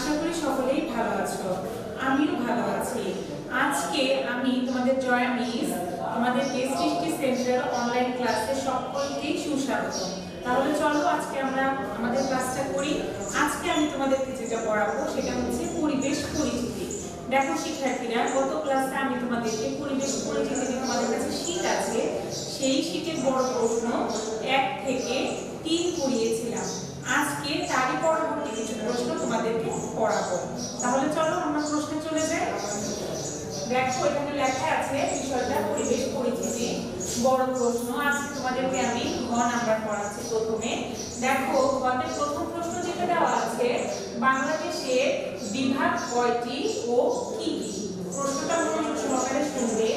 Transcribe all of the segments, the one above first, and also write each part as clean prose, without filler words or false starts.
আশা করি সকলেই ভালো আছো। আমিও ভালো আছি। আজকে আমি তোমাদের জয়া মিস আমাদের সৃষ্টি সেন্টার অনলাইন ক্লাসে সকলকেই সুস্বাগত। তাহলে চলো আজকে আমরা আমাদের ক্লাসটা করি। আজকে আমি তোমাদেরকে যেটা পড়াবো সেটা হচ্ছে পরিবেশ পরিচিতি। দেখো শিক্ষার্থীরা, গত ক্লাসে আমি তোমাদেরকে পরিবেশ পরিচিতি তোমাদের কাছে শীট আছে, সেই শীটের বড় প্রশ্ন 1 থেকে 3 পড়িয়েছিলাম। আজকে তারই পরবর্তী কিছু প্রশ্ন তোমাদেরকে পড়াবো। তাহলে চলো আমরা প্রশ্নে চলে যাই। দেখো এখানে লেখা আছে বিষয়টা পরিবেশ পরিচিতি, বড় প্রশ্ন। আজকে তোমাদেরকে আমি ঘ নাম্বার পড়াচ্ছি। প্রথমে দেখো আমাদের প্রথম প্রশ্ন যেটা দেওয়া আছে, বাংলাদেশের বিভাগ কয়টি ও কি কি। প্রশ্নটা মনোযোগ সহকারে শুনবে।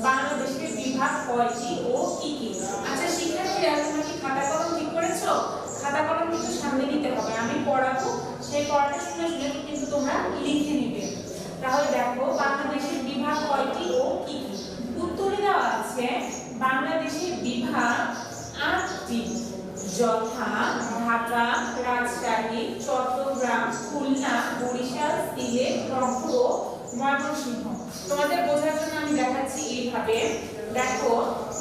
বাংলাদেশের বিভাগ কয়টি ও কি কি। আচ্ছা শিক্ষার্থীরা, তোমরা কি খাতা কলম ঠিক করেছো? খাতা কলম কিন্তু সামনে নিতে হবে, আমি পড়াবো, সেই পড়াটা শুনে শুনে কিন্তু তোমরা লিখে নিবে। তাহলে দেখো বাংলাদেশের বিভাগ কয়টি ও কি কি। উত্তরে দেওয়া আছে বাংলাদেশের বিভাগ 8টি, যথা ঢাকা, রাজশাহী, চট্টগ্রাম, খুলনা, বরিশাল, সিলেট, রংপুর, ময়মনসিংহ। তোমাদের বোঝার জন্য আমি দেখাচ্ছি এইভাবে। দেখো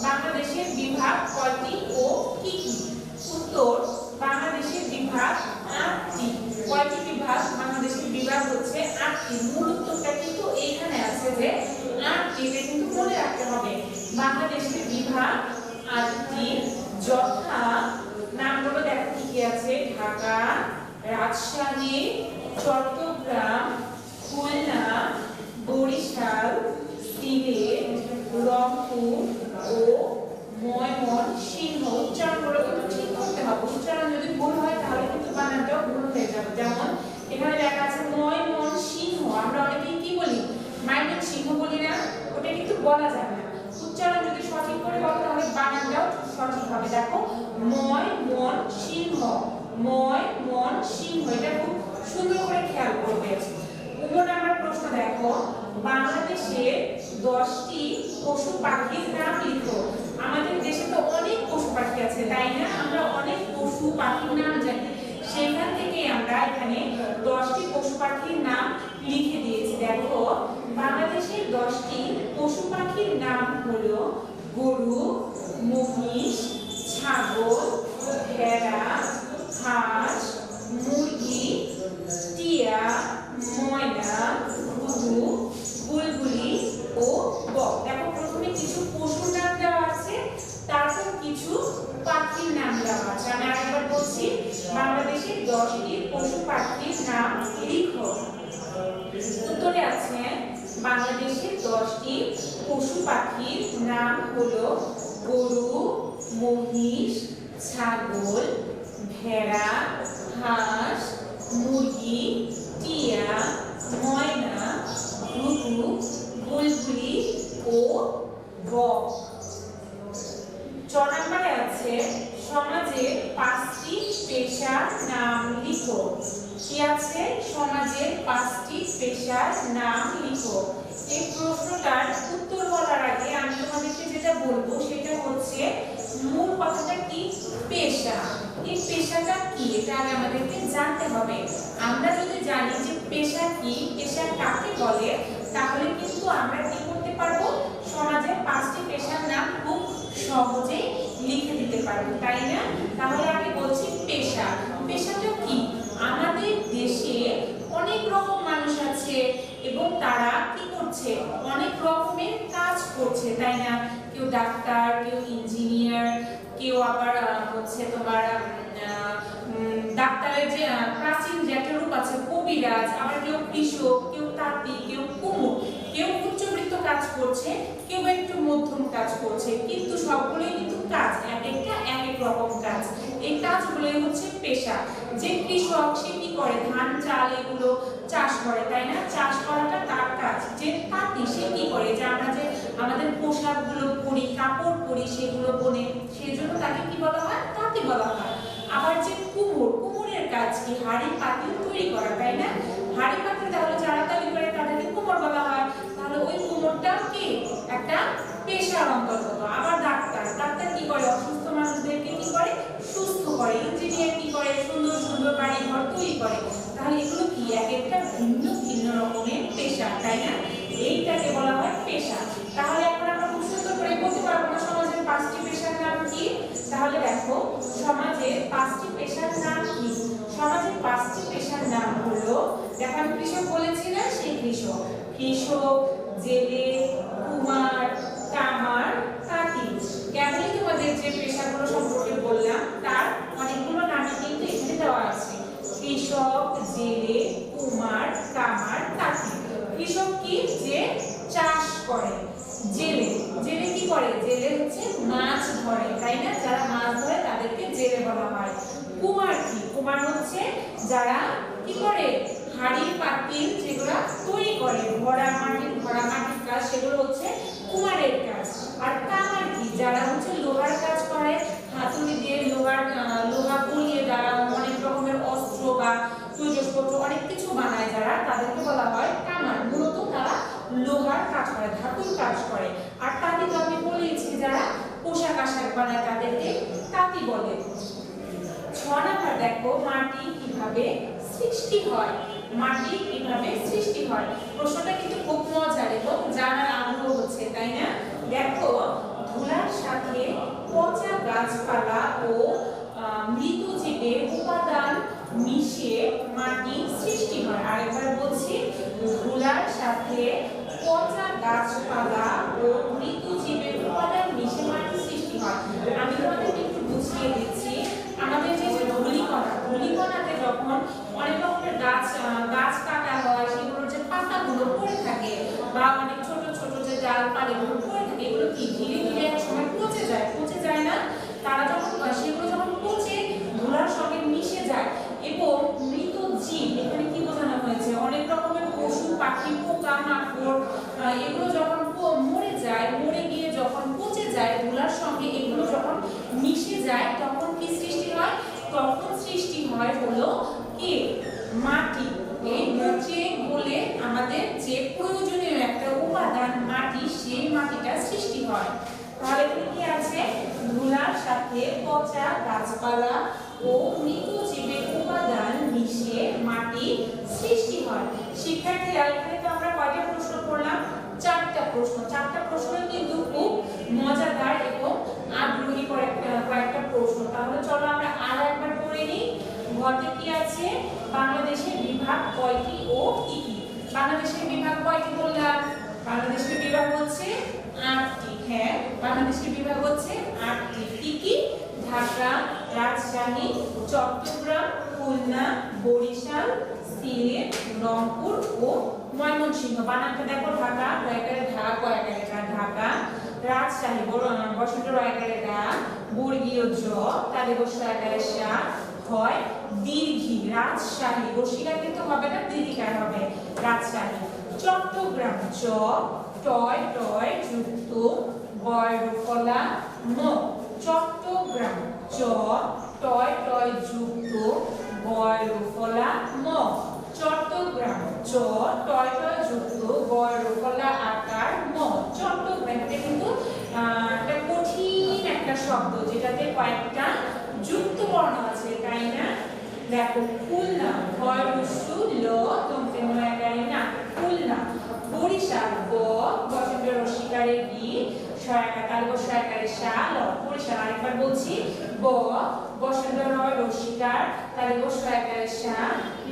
বাংলাদেশের বিভাগ কয়টি ও কি কি। উত্তর, বাংলাদেশের বিভাগ 8টি। কয়টি বিভাগ? বাংলাদেশের বিভাগ হচ্ছে 8টি। মূল উত্তরটা কিন্তু এইখানে আছে যে 8টি, এটা কিন্তু মনে রাখতে হবে। বাংলাদেশের বিভাগ 8টি, যথা নামগুলো দেখো কি কি আছে, ঢাকা, রাজশাহী, চট্টগ্রাম, খুলনা, বরিশাল, সিলেট, রংপুর ও ময়মনসিংহ। উচ্চারণগুলো কিন্তু ঠিক করতে হবে। উচ্চারণ যদি ভুল হয় তাহলে কিন্তু বানানটাও ভুল হয়ে যাবে। যেমন এখানে লেখা আছে ময়মনসিংহ, আমরা অনেকেই কি বলি, ময়মনসিংহ বলি না, ওটা কিন্তু বলা যাবে না। উচ্চারণ যদি সঠিক করে বলো তাহলে বানানটাও সঠিক হবে। দেখো ময়মনসিংহ, ময়মনসিংহ, এটা খুব সুন্দর করে খেয়াল করবে। 9 নম্বর প্রশ্ন দেখো, বাংলাদেশের 10টি পশু পাখির নাম লিখো। আমাদের দেশে তো অনেক পশু পাখি আছে, তাই না? আমরা অনেক পশু পাখির নাম জানি, সেখান থেকে আমরা এখানে 10টি পশু পাখির নাম লিখে দিয়েছি। দেখো বাংলাদেশের 10টি পশু পাখির নাম হলো গরু, মহিষ, ছাগল, ভেড়া, হাঁস, মুরগি, টিয়া, ময়না, ঘুঘু, বুলবুলি ও বক। দেখো প্রথমে কিছু পশুর নাম দেওয়া আছে, তারপর কিছু পাখির নাম দেওয়া আছে। আমি আরেকবার বলছি, বাংলাদেশের 10টি পশু পাখির নাম লিখো। উত্তরে আছে বাংলাদেশের 10টি পশু পাখির নাম হলো গরু, মহিষ, ছাগল, ভেড়া, হাঁস, মুরগি, টিয়া, ময়না, ঘুঘু, বুলবুলি ও বক। 6 নম্বরে আছে সমাজের 5টি পেশার নাম লিখো। কি আছে? সমাজের 5টি পেশার নাম লিখো। এই প্রশ্নটার উত্তর বলার আগে আমি তোমাদেরকে যেটা বলবো সেটা হচ্ছে মূল কথাটা কি, পেশা। এই পেশাটা কি এটা আগে আমাদেরকে জানতে হবে। আমরা যদি জানি যে পেশা কি, পেশা কাকে বলে, তাহলে কিন্তু আমরা কি করতে পারবো, সমাজের 5টি পেশার নাম খুব সহজেই লিখে দিতে পারবো, তাই না? তাহলে আমি বলছি পেশা। পেশাটা কি? আমাদের দেশে অনেক রকম মানুষ আছে এবং তারা কি করছে, অনেক রকমের কাজ করছে, তাই না? কেউ ডাক্তার, কেউ ইঞ্জিনিয়ার, কেউ আবার হচ্ছে তোমার ডাক্তারের যে প্রাচীন যে একটা রূপ আছে কবিরাজ, আবার কেউ কৃষক, কেউ তাঁতি, কেউ কুমোর, কেউ উচ্চবৃত্ত কাজ করছে, কেউ একটু মধ্যম কাজ করছে, কিন্তু সবগুলোই কিন্তু কাজ, এক একটা এক এক রকম কাজ। এই কাজগুলোই হচ্ছে পেশা। যে কৃষক সে কি করে, ধান চাল এগুলো চাষ করে, তাই না? চাষ করাটা তার কাজ। যে তাঁতি সে কি করে, যে আমরা যে আমাদের পোশাকগুলো পরি, কাপড় পরি, সেগুলো বোনে, সেজন্য তাকে কি বলা হয়, তাঁতি বলা হয়। আবার যে কুমোর, কুমোরের কাজ কি, হাড়ি পাতিল তৈরি করা, তাই না? হাড়ি পাতিল তাহলে যারা তৈরি করে তাদেরকে কুমোর বলা হয়। তাহলে ওই কুমোরটা কি একটা পেশার অন্তর্গত। আবার ডাক্তার, ডাক্তার কি করে, অসুস্থ মানুষদেরকে কি করে, সুস্থ করে। ইঞ্জিনিয়ার কি করে, সুন্দর সুন্দর বাড়ি ঘর তৈরি করে। তাহলে এগুলো কি, এক একটা ভিন্ন ভিন্ন রকমের পেশা, তাই না? এইটাকে বলা হয় পেশা। তাহলে এখন আমরা খুব সুন্দর করে বলতে পারবো না সমাজের 5টি পেশার নাম কি? তাহলে দেখো সমাজের 5টি পেশার নাম কি? সমাজের 5টি পেশার নাম হলো, দেখো আমি কৃষক বলেছি না, সেই কৃষক, জেলে, কুমার, কামার, তাঁতি। কেবলই তোমাদের যে পেশাগুলো সম্পর্কে বললাম তার অনেকগুলো নামই কিন্তু এখানে দেওয়া আছে। কৃষক, জেলে, কুমার, কামার, তাঁতি। কৃষক কি? যে চাষ করে। জেলে, জেলে কি করে? জেলে হচ্ছে মাছ ধরে, তাই না? যারা মাছ ধরে তাদেরকে জেলে বলা হয়। কুমার কি? কুমার হচ্ছে যারা কি করে? হাড়ি পাতিল যেগুলো তৈরি করে, ভরা মাটির কাজ, সেগুলো হচ্ছে কুমারের কাজ। আর কামার কি? যারা হচ্ছে লোহার কাজ করে, হাতুড়ি দিয়ে লোহা পুড়িয়ে যারা অনেক রকমের অস্ত্র বা তৈজসপত্র অনেক কিছু বানায়, যারা তাদেরকে বলা হয় কামার। মূলত তারা লোহার কাজ করে, ধাতুর কাজ করে। আর তাঁতি তো আমি বলেছি যারা পোশাক আশাক বানায় তাদেরকে তাঁতি বলে। 6 নাম্বার দেখো মাটি কিভাবে সৃষ্টি হয়। মাটি কিভাবে সৃষ্টি হয়? প্রশ্নটা কিন্তু খুব মজার এবং জানার আগ্রহ হচ্ছে, তাই না? দেখো ধুলার সাথে পচা গাছপালা ও মৃত জীবের উপাদান মিশে মাটি সৃষ্টি হয়। আরেকবার বলছি, ধুলার সাথে পচা গাছপালা ও মৃত জীবের উপাদান মিশে মাটি সৃষ্টি হয়। আমি তোমাদেরকে একটু বুঝিয়ে দিচ্ছি। আমাদের যে ধূলিকণাতে যখন অনেক রকমের গাছ কাটা হয়, সেগুলোর যে পাতাগুলো পড়ে থাকে বা অনেক ছোট ছোট যে ডালপালাগুলো পড়ে থাকে, এগুলো কি ধীরে ধীরে এক সময় পচে যায় না? তারা যখন সেগুলো যখন পচে ধুলার সঙ্গে মিশে যায় এবং মৃত জীব, এখানে কি বোঝানো হয়েছে? অনেক রকমের পশু পাখি, পোকা মাকড়, এগুলো যখন মরে গিয়ে যখন পচে যায় ধুলার সঙ্গে, এগুলো যখন মিশে যায় তখন কি সৃষ্টি হয়? তখন সৃষ্টি হয় হলো কি? মাটি। এই পচে বলে আমাদের যে প্রয়োজনীয় একটা উপাদান মাটি, সেই মাটিটা সৃষ্টি হয়। তাহলে কি আছে? ধুলার সাথে পচা গাছপালা ও মৃত জীবের উপাদান মিশে মাটি সৃষ্টি হয়। শিক্ষার্থীরা এখানে তো আমরা কয়টা প্রশ্ন করলাম? 4টা প্রশ্ন। 4টা প্রশ্ন কিন্তু খুব মজাদার এবং আগ্রহী কয়েকটা প্রশ্ন। তাহলে চলো আমরা আরো একবার পড়ে নিই। ঘটে কি আছে? বাংলাদেশের বিভাগ কয়টি ও কি কি? বাংলাদেশের বিভাগ কয়টি বললাম? বাংলাদেশের বিভাগ হচ্ছে 8টি। হ্যাঁ, বাংলাদেশের বিভাগ হচ্ছে 8টি। কি কি? ঢাকা, রাজশাহী, চট্টগ্রাম, খুলনা, বরিশাল, সিলেট, রংপুর ও ময়মনসিংহ। বানানটা দেখো, ঢাকা কয়েকারে ঢা কয়েকারে ঢাকা, রাজশাহী বসন্ত রয়কারে ডা, বর্গীয় জ, তালে বসে একারে সা, হয় দীর্ঘী রাজশাহী, বসিকা কিন্তু হবে না, দীর্ঘিকার হবে রাজশাহী। চট্টগ্রাম চ, টয় টয় যুক্ত বয়রফলা ম, চট্টগ্রাম চ, টয় টয় যুক্ত বয়রফলা ম, চট্টগ্রাম চ, টয় টয় যুক্ত বয়রফলা আকার ম। চট্টগ্রাম এটা কিন্তু একটা কঠিন একটা শব্দ, যেটাতে কয়েকটা যুক্ত বর্ণ আছে, তাই না? দেখো খুলনা, হয় রস্যু ল দন্তে ময়াকারে না, খুলনা। বরিশাল ব, বসন্ত রস্যিকারে বি, সয়াকা তাল বসয়াকারে সা ল, বরিশাল। আরেকবার বলছি, ব বসন্ত রয় রস্যিকার তালে বসয়াকারে সা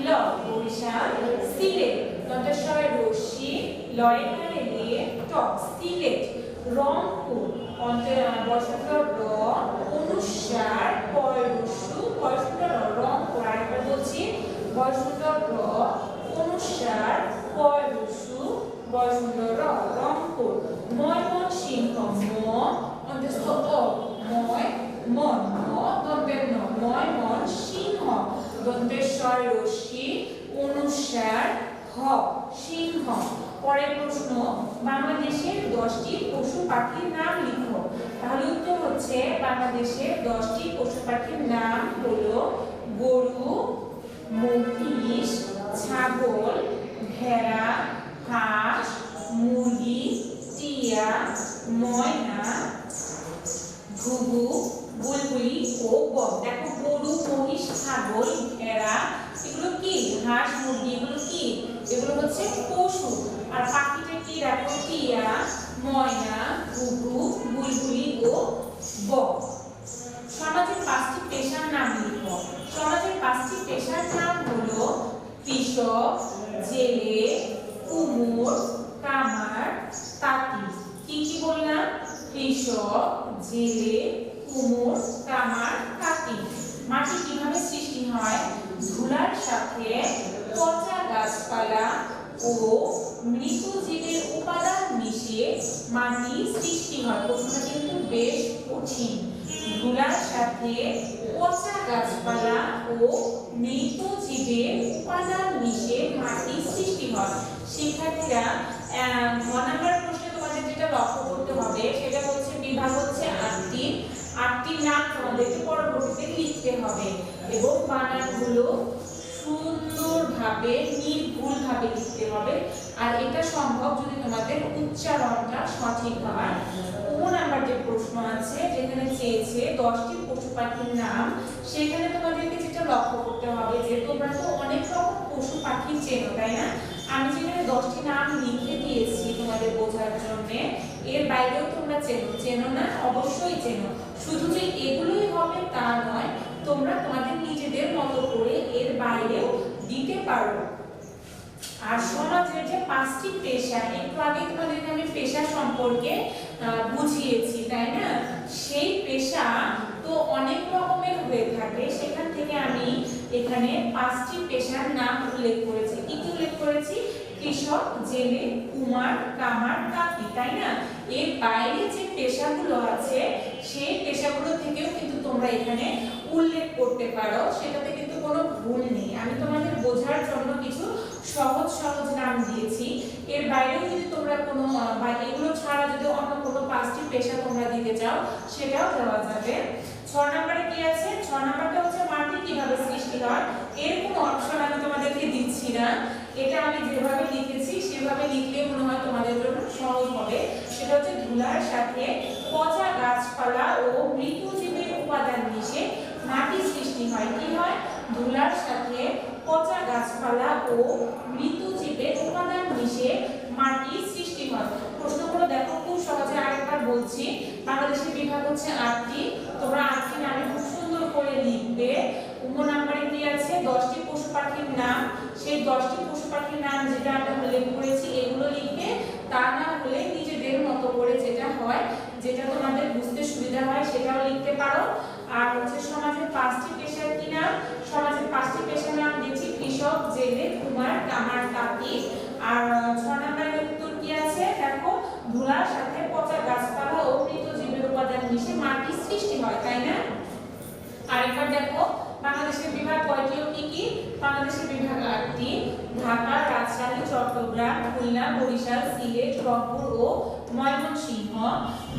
ল, বরিশাল। সিলেট দন্তেশ্বয় রস্যি লয়কারে লে ট, সিলেট। রংপুর বসন্ত র অনুসার পয় রস্যু বসন্ত র, রংপুর। আরেকবার বলছি, বসন্ত র অনুসার পয় রস্যু বসন্ত র, রংপুর। ময়মনসিংহ ম অন্তস্থ অ, ময় মন ম দন্তের ন, ময়মনসিংহ দন্তেশ্বয় রস্যি অনুসার হ, সিংহ। পরের প্রশ্ন, বাংলাদেশের 10টি পশু পাখির নাম লিখো। তাহলে উত্তর হচ্ছে, বাংলাদেশের 10টি পশু পাখির নাম হলো গরু, মহিষ, ছাগল, ভেড়া, হাঁস, মুরগি, টিয়া, ময়না, ঘুঘু, বুলবুলি ও বক। দেখো গরু, মহিষ, ছাগল, ভেড়া এগুলো কি? হাঁস, মুরগি, এগুলো কি? এগুলো হচ্ছে পশু। আর পাখিটা কি? দেখো, টিয়া, ময়না, ঘুঘু, বুলবুলি ও বক। সমাজের 5টি পেশার নাম লিখো। সমাজের 5টি পেশার নাম হলো কৃষক, জেলে, কুমোর, কামার, তাঁতি। কি কি বললাম? কৃষক, জেলে, কুমোর, কামার, তাঁতি। মাটি কিভাবে সৃষ্টি হয়? ধুলার সাথে পচা গাছপালা ও মৃত জীবের উপাদান মিশে মাটি সৃষ্টি হয়। প্রশ্নটা কিন্তু বেশ কঠিন। ধুলার সাথে পচা গাছপালা ও মৃত জীবের উপাদান মিশে মাটি সৃষ্টি হয়। শিক্ষার্থীরা, 9 নম্বর প্রশ্নে তোমাদের যেটা লক্ষ্য করতে হবে সেটা হচ্ছে বিভাগ হচ্ছে 8টি। 8টির নাম তোমাদেরকে পরবর্তীতে লিখতে হবে এবং বানানগুলো সুন্দরভাবে নির্ভুলভাবে লিখতে হবে। আর এটা সম্ভব যদি তোমাদের উচ্চারণটা সঠিক হয়। 9 নাম্বার যে প্রশ্ন আছে যেখানে চেয়েছে 10টি পশু পাখির নাম, সেখানে তোমাদেরকে যেটা লক্ষ্য করতে হবে যে তোমরা তো অনেক রকম পশু পাখি চেনো, তাই না? আমি যেখানে 10টি নাম লিখে দিয়েছি তোমাদের বোঝার জন্য, এর বাইরেও তোমরা চেনো না? অবশ্যই চেনো। শুধু যে এগুলোই হবে তা নয়, তোমরা তোমাদের নিজেদের মতো করে এর বাইরেও দিতে পারো। আর সমাজের যে 5টি পেশা, একটু আগে তোমাদেরকে আমি পেশা সম্পর্কে বুঝিয়েছি, তাই না? সেই পেশা তো অনেক রকমের হয়ে থাকে, সেখান থেকে আমি এখানে 5টি পেশার নাম উল্লেখ করেছি। কি কি উল্লেখ করেছি? কৃষক, জেলে, কুমার, কামার, তাঁতি, তাই না? এর বাইরে যে পেশাগুলো আছে সেই পেশাগুলো থেকেও কিন্তু তোমরা এখানে উল্লেখ করতে পারো, সেটাতে কিন্তু কোনো ভুল নেই। আমি তোমাদের বোঝার জন্য কিছু সহজ সহজ নাম দিয়েছি। এর বাইরেও যদি তোমরা কোনো বা এগুলো ছাড়া যদি অন্য কোনো 5টি পেশা তোমরা দিতে চাও সেটাও দেওয়া যাবে। 6 নম্বরে কি আছে? 6 নম্বরটা হচ্ছে মাটি কিভাবে সৃষ্টি হয়। এর কোনো অপশন আমি তোমাদেরকে দিচ্ছি না, এটা আমি যেভাবে লিখেছি সেভাবে লিখলে মনে হয় তোমাদের জন্য সহজ হবে। সেটা হচ্ছে ধুলার সাথে পচা গাছপালা ও মৃত জীবের উপাদান মিশে মাটি সৃষ্টি হয়। কি হয়? ধুলার সাথে পচা গাছপালা ও মৃত জীবের উপাদান মিশে মাটি সৃষ্টি হয়। প্রশ্নগুলো দেখো খুব সহজে, আরেকবার বলছি। বাংলাদেশের বিভাগ হচ্ছে 8টি। তোমরা 8টি নামে খুব সুন্দর করে লিখবে। 9 নম্বরে কি আছে? 10টি পশু পাখির নাম। সেই 10টি পশু পাখির নাম যেটা আমরা উল্লেখ করেছি এগুলো লিখবে। তা না হলে নিজেদের মতো করে যেটা হয়, যেটা তোমাদের বুঝতে সুবিধা হয় সেটাও লিখতে পারো। আর হচ্ছে সমাজের 5টি পেশার কি নাম? সমাজের 5টি পেশার নাম দিচ্ছি কৃষক, জেলে, কুমার, কামার, তাঁতি। আর 6 নম্বরের উত্তর কি আছে? দেখো, ধুলার সাথে পচা গাছপালা ও মৃত জীবের উপাদান মিশে মাটি সৃষ্টি হয়, তাই না? আরেকবার দেখো, বাংলাদেশের বিভাগ কয়টি ও কি কি? বাংলাদেশের বিভাগ 8টি। ঢাকা, রাজশাহী, চট্টগ্রাম, খুলনা, বরিশাল, সিলেট, রংপুর ও ময়মনসিংহ।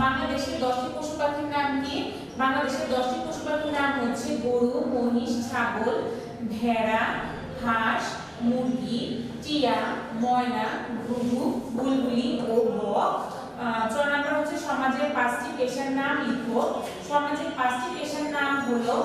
বাংলাদেশের 10টি পশু পাখির নাম কি? বাংলাদেশের 10টি পশু পাখির নাম হচ্ছে গরু, মহিষ, ছাগল, ভেড়া, হাঁস, মুরগি, টিয়া, ময়না, ঘুঘু, বুলবুলি ও বক। 6 নম্বর হচ্ছে সমাজের 5টি পেশার নাম লিখো। সমাজের 5টি পেশার নাম হলো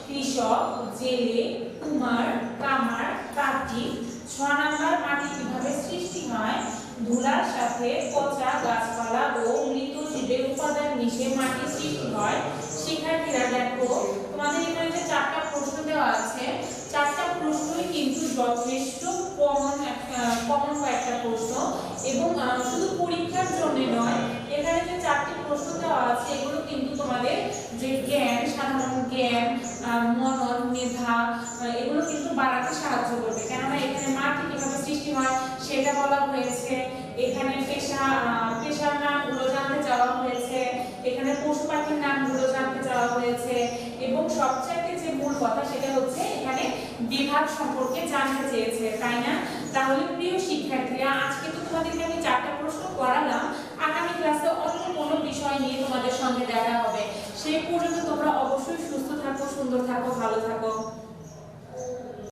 কৃষক, জেলে, কুমার, কামার, তাঁতি। 6 নম্বর মাটি কিভাবে সৃষ্টি হয়? ধুলার সাথে পচা গাছপালা ও মৃত জীবের উপাদান মিশে মাটি সৃষ্টি হয়। শিক্ষার্থীরা দেখো, তোমাদের এখানে যে 4টা প্রশ্ন দেওয়া আছে, 4টা প্রশ্নই কিন্তু যথেষ্ট কমন কয়েকটা প্রশ্ন এবং শুধু পরীক্ষার জন্য নয়, এখানে যে 4টি প্রশ্ন দেওয়া আছে এগুলো কিন্তু তোমাদের যে জ্ঞান, সাধারণ জ্ঞান, মনন, মেধা, এগুলো কিন্তু বাড়াতে সাহায্য করবে। কেননা এখানে মাটি কিভাবে সৃষ্টি হয় সেটা বলা হয়েছে, এখানে পেশার নামগুলো জানতে চাওয়া হয়েছে, এখানে পশু পাখির নামগুলো জানতে চাওয়া হয়েছে এবং সবচেয়ে যে মূল কথা সেটা হচ্ছে এখানে বিভাগ সম্পর্কে জানতে চেয়েছে, তাই না? তাহলে প্রিয় শিক্ষার্থীরা, আজকে তো তোমাদেরকে আমি 4টা প্রশ্ন করালাম। আগামী ক্লাসে অন্য কোনো বিষয় নিয়ে তোমাদের সঙ্গে দেখা হবে। সেই পর্যন্ত তোমরা অবশ্যই সুস্থ থাকো, সুন্দর থাকো, ভালো থাকো।